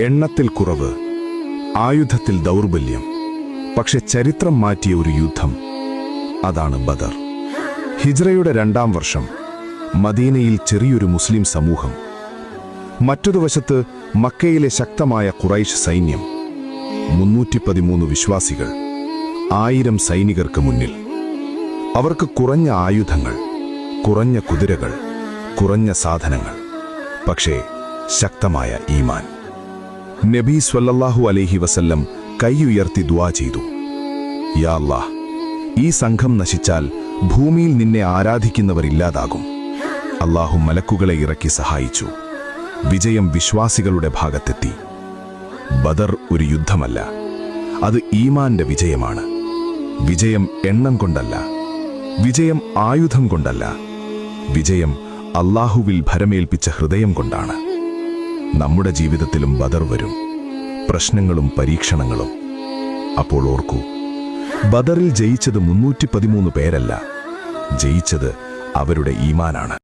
എണ്ണത്തിൽ കുറവ്, ആയുധത്തിൽ ദൗർബല്യം, പക്ഷെ ചരിത്രം മാറ്റിയ ഒരു യുദ്ധം, അതാണ് ബദർ. ഹിജ്റയുടെ 2-ാം വർഷം മദീനയിൽ ചെറിയൊരു മുസ്ലിം സമൂഹം, മറ്റൊരു വശത്ത് മക്കയിലെ ശക്തമായ ഖുറൈശ് സൈന്യം. 313 വിശ്വാസികൾ, 1000 സൈനികർക്ക് മുന്നിൽ. അവർക്ക് കുറഞ്ഞ ആയുധങ്ങൾ, കുറഞ്ഞ കുതിരകൾ, കുറഞ്ഞ സാധനങ്ങൾ, പക്ഷേ ശക്തമായ ഈമാൻ. നബി സ്വല്ലല്ലാഹു അലൈഹി വസല്ലം കൈയുയർത്തി ദുആ ചെയ്തു, യാ അല്ലാഹ്, ഈ സംഘം നശിച്ചാൽ ഭൂമിയിൽ നിന്നെ ആരാധിക്കുന്നവർ ഇല്ലാതാകും. അല്ലാഹു മലക്കുകളെ ഇറക്കി സഹായിച്ചു. വിജയം വിശ്വാസികളുടെ ഭാഗത്തെത്തി. ബദർ ഒരു യുദ്ധമല്ല, അത് ഈമാന്റെ വിജയമാണ്. വിജയം എണ്ണം കൊണ്ടല്ല, വിജയം ആയുധം കൊണ്ടല്ല, വിജയം അല്ലാഹുവിൽ ഭരമേൽപ്പിച്ച ഹൃദയം കൊണ്ടാണ്. നമ്മുടെ ജീവിതത്തിലും ബദർ വരും, പ്രശ്നങ്ങളും പരീക്ഷണങ്ങളും. അപ്പോൾ ഓർക്കൂ, ബദറിൽ ജയിച്ചത് 313 പേരല്ല, ജയിച്ചത് അവരുടെ ഈമാനാണ്.